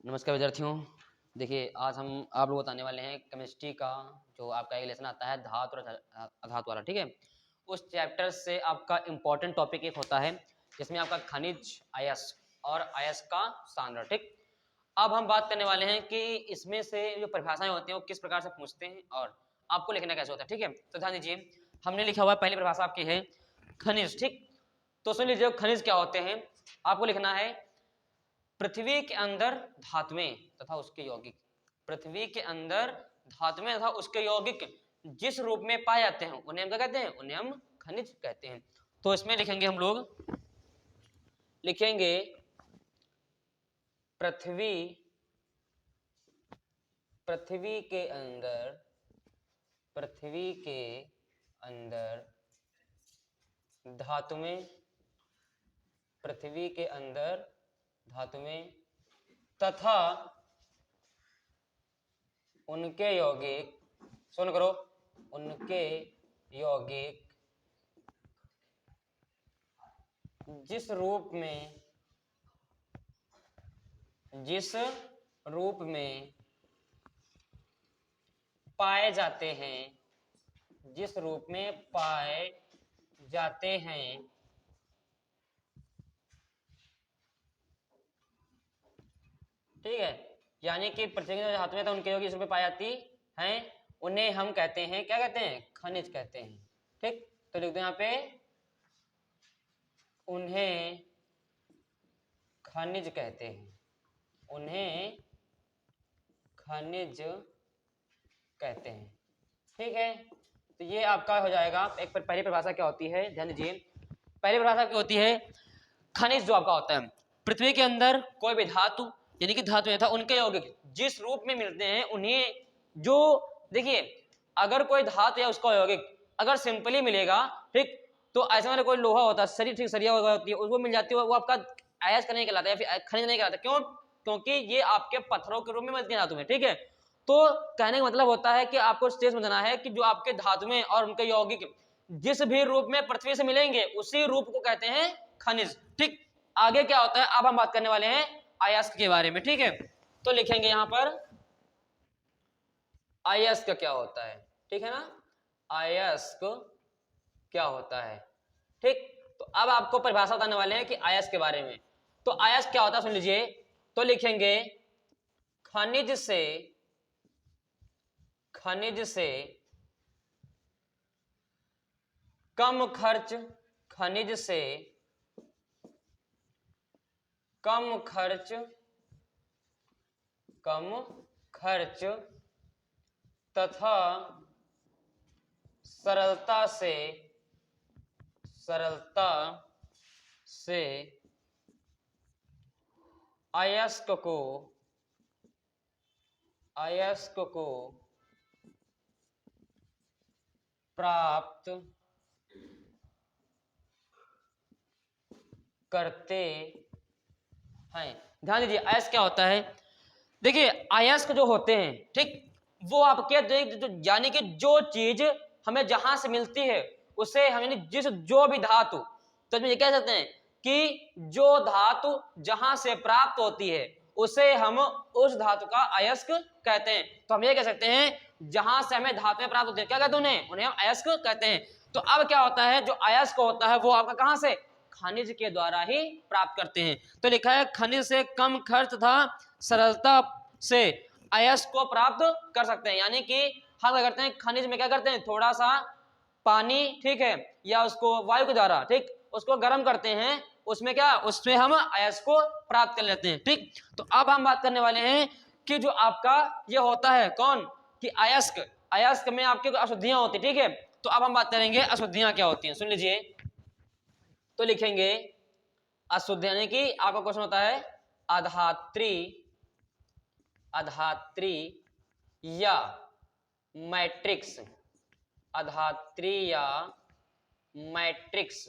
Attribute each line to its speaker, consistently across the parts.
Speaker 1: नमस्कार विद्यार्थियों। देखिए आज हम आप लोग बताने वाले हैं केमिस्ट्री का जो आपका एक लेसन आता है धातु और अधातु वाला। ठीक है, उस चैप्टर से आपका इम्पोर्टेंट टॉपिक एक होता है जिसमें आपका खनिज अयस्क और अयस्क का सांद्रण। ठीक, अब हम बात करने वाले हैं कि इसमें से जो परिभाषाएं होती हैं वो किस प्रकार से पूछते हैं और आपको लिखना कैसे होता है। ठीक है, तो ध्यान दीजिए, हमने लिखा हुआ पहली परिभाषा आपकी है खनिज। ठीक, तो सुन लीजिए खनिज क्या होते हैं। आपको लिखना है पृथ्वी के अंदर धातुएं तथा उसके यौगिक। पृथ्वी के अंदर धातुएं तथा उसके यौगिक जिस रूप में पाए जाते हैं उन्हें हम क्या कहते हैं, उन्हें हम खनिज कहते हैं। तो इसमें लिखेंगे हम लोग, लिखेंगे पृथ्वी पृथ्वी के अंदर पृथ्वी के अंदर धातुएं, पृथ्वी के अंदर धातुएं तथा उनके यौगिक, सुन करो, उनके यौगिक जिस रूप में पाए जाते हैं, जिस रूप में पाए जाते हैं, ठीक है, यानी कि पृथ्वी के धातुएं तो उनके यौगिक जिस रूप में पाई जाती हैं उन्हें हम कहते हैं, क्या कहते हैं, खनिज कहते हैं। ठीक, तो लिख दो यहाँ पे उन्हें खनिज कहते हैं, उन्हें खनिज कहते हैं। ठीक है, तो ये आपका हो जाएगा। एक पहली परिभाषा क्या होती है, ध्यान दीजिए, पहली परिभाषा क्या होती है, खनिज जो आपका होता है पृथ्वी के अंदर कोई भी धातु यानी कि धातु था उनके यौगिक जिस रूप में मिलते हैं उन्हें, जो देखिए अगर कोई धातु या उसका यौगिक अगर सिंपली मिलेगा, ठीक, तो ऐसे में कोई लोहा होता है सरी, ठीक, सरिया होती है उसको मिल जाती है, वो आपका अयस्क नहीं कहलाता या फिर खनिज नहीं कहलाता। क्यों? क्योंकि ये आपके पत्थरों के रूप में मिलती है धातु में। ठीक है, तो कहने का मतलब होता है कि आपको स्टेज समझना है कि जो आपके धातुएं और उनके यौगिक जिस भी रूप में पृथ्वी से मिलेंगे उसी रूप को कहते हैं खनिज। ठीक, आगे क्या होता है, अब हम बात करने वाले हैं अयस्क के बारे में। ठीक है, तो लिखेंगे यहां पर अयस्क क्या होता है। ठीक है ना, अयस्क क्या होता है। ठीक, तो अब आपको परिभाषा बताने वाले हैं कि अयस्क के बारे में। तो अयस्क क्या होता है सुन लीजिए, तो लिखेंगे खनिज से कम खर्च, खनिज से कम खर्च तथा सरलता से अयस्क को प्राप्त करते हैं। ध्यान दीजिए अयस्क क्या होता है। देखिए अयस्क जो होते हैं, ठीक, वो आपके यानी कि जो चीज हमें जहां से मिलती है उसे हम यानी जिस जो भी धातु, तो इसमें ये कह सकते हैं कि जो धातु जहां से प्राप्त होती है उसे हम उस धातु का अयस्क कहते हैं। तो हम ये कह सकते हैं जहां से हमें धातुएं प्राप्त होती है क्या कहते हैं उन्हें हम अयस्क कहते हैं। तो अब क्या होता है, जो अयस्क होता है वो आपका कहां से, खनिज के द्वारा ही प्राप्त करते हैं। तो लिखा है खनिज से कम खर्च तथा सरलता से अयस्क को प्राप्त कर सकते हैं। यानी कि हम क्या करते हैं, खनिज में क्या करते हैं, थोड़ा सा पानी, ठीक है, या उसको वायु के द्वारा, ठीक, उसको गर्म करते हैं, उसमें क्या, उसमें हम अयस्क को प्राप्त कर लेते हैं। ठीक, तो अब हम बात करने वाले हैं कि जो आपका ये होता है कौन, कि अयस्क, अयस्क में आपके अशुद्धियां होती है। ठीक है, तो अब हम बात करेंगे अशुद्धियां क्या होती हैं, सुन लीजिए। तो लिखेंगे अशुद्ध, यानी कि आपका क्वेश्चन होता है अधात्री या मैट्रिक्स, अधात्री या मैट्रिक्स।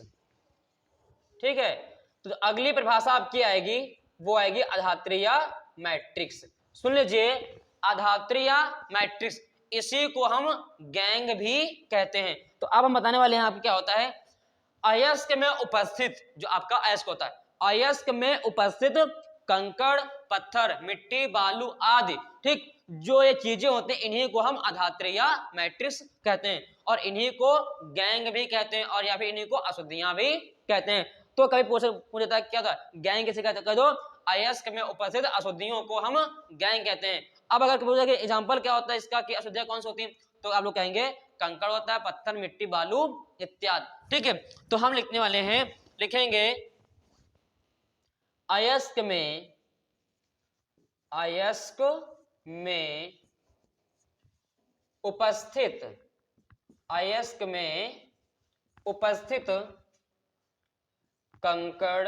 Speaker 1: ठीक है, तो अगली परिभाषा आपकी आएगी वो आएगी अधात्री या मैट्रिक्स। सुन लीजिए अधात्री या मैट्रिक्स, इसी को हम गैंग भी कहते हैं। तो अब हम बताने वाले हैं आपको क्या होता है, अयस्क में उपस्थित जो आपका अयस्क होता है, अयस्क में उपस्थित कंकड़, पत्थर, मिट्टी, बालू आदि, ठीक, जो ये चीजें होते हैं इन्हीं को हम अधात्री या मैट्रिक्स कहते हैं, और इन्हीं को गैंग भी कहते हैं, और या फिर इन्हीं को अशुद्धियां भी कहते हैं। तो कभी पूछता है क्या था गैंग किसे कहते हैं, कह दो अयस्क में उपस्थित अशुद्धियों को हम गैंग कहते हैं। अब अगर पूछा कि एग्जांपल क्या होता है इसका कि अशुद्धियां कौन सी होती हैं, तो आप लोग कहेंगे कंकड़ होता है, पत्थर, मिट्टी, बालू इत्यादि, ठीक है। तो हम लिखने वाले हैं, लिखेंगे अयस्क में उपस्थित, अयस्क में उपस्थित कंकड़,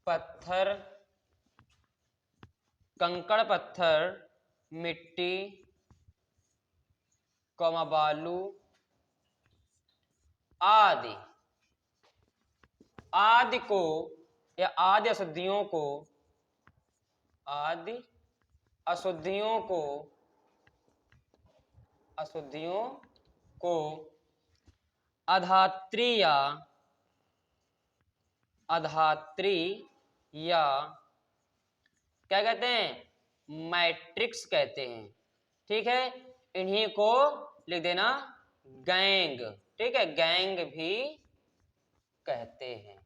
Speaker 1: पत्थर, मिट्टी, बालू आदि को या आदि अशुद्धियों को अधात्री या क्या कहते हैं, मैट्रिक्स कहते हैं, ठीक है। इन्हीं को लिख देना गैंग, ठीक है, गैंग भी कहते हैं,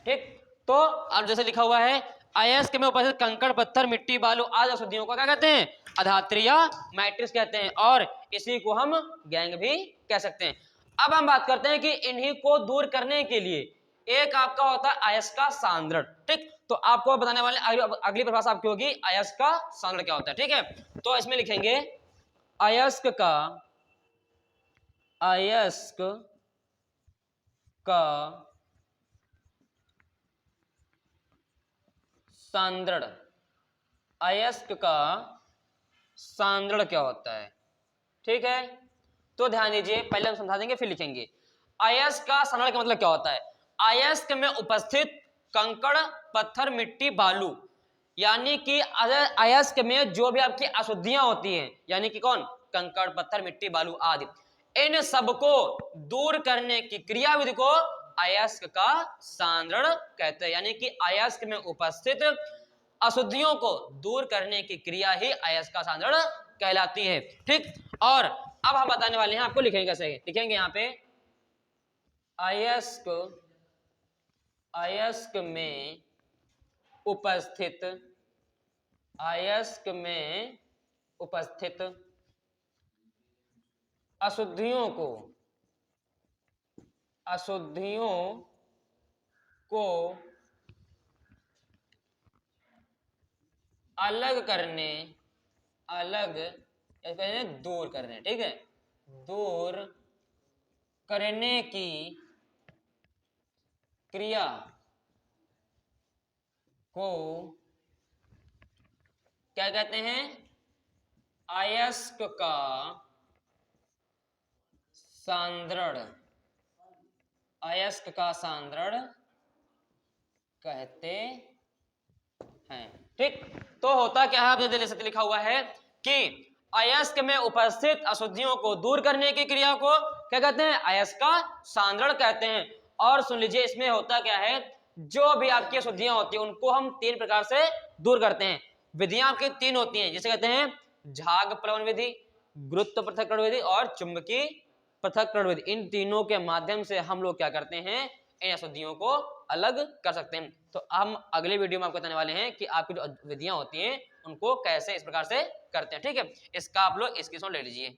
Speaker 1: ठीक। तो अब जैसे लिखा हुआ है अयस्क में उपस्थित कंकड़, पत्थर, मिट्टी, बालू आदि अशुद्धियों को क्या कहते हैं, अधात्री या मैट्रिक्स कहते हैं, और इसी को हम गैंग भी कह सकते हैं। अब हम बात करते हैं कि इन्हीं को दूर करने के लिए एक आपका होता है अयस्क का सांद्रण, ठीक। तो आपको बताने वाले अगली परिभाषा आपकी होगी अयस्क का सांद्रण क्या होता है, ठीक है। तो इसमें लिखेंगे अयस्क का सांद्रण, अयस्क का सांद्रण क्या होता है, ठीक है। तो ध्यान दीजिए, पहले हम समझा देंगे फिर लिखेंगे। अयस्क का सांद्रण का मतलब क्या होता है, अयस्क में उपस्थित कंकड़, पत्थर, मिट्टी, बालू, यानी कि अयस्क में जो भी आपकी अशुद्धियां होती हैं, यानी कि कौन, कंकड़, पत्थर, मिट्टी, बालू आदि, इन सबको दूर करने की क्रियाविधि को अयस्क का सांद्रण कहते हैं, यानी कि अयस्क में उपस्थित अशुद्धियों को दूर करने की क्रिया ही अयस्क का सांद्रण कहलाती है, ठीक। और अब हम बताने वाले हैं आपको, लिखेंगे कैसे, लिखेंगे यहाँ पे अयस्क में उपस्थित अशुद्धियों को दूर करने, ठीक है, दूर करने की क्रिया को क्या कहते हैं, अयस्क का सांद्रण, अयस्क का सांद्रण कहते हैं, ठीक। तो होता क्या है, आप जैसे लिखा हुआ है कि अयस्क में उपस्थित अशुद्धियों को दूर करने की क्रिया को क्या कहते हैं, अयस्क का सांद्रण कहते हैं। और सुन लीजिए, इसमें होता क्या है, जो भी आपकी अशुद्धियां होती हैं उनको हम 3 प्रकार से दूर करते हैं। विधियां आपकी 3 होती हैं, जिसे कहते हैं झाग प्लवन विधि, गुरुत्व पृथक्करण विधि और चुंबकीय पृथक्करण विधि। इन तीनों के माध्यम से हम लोग क्या करते हैं, इन अशुद्धियों को अलग कर सकते हैं। तो हम अगले वीडियो में आपको बताने वाले हैं कि आपकी जो विधियां होती हैं उनको कैसे इस प्रकार से करते हैं, ठीक है। इसका आप लोग स्क्रीनशॉट ले लीजिए।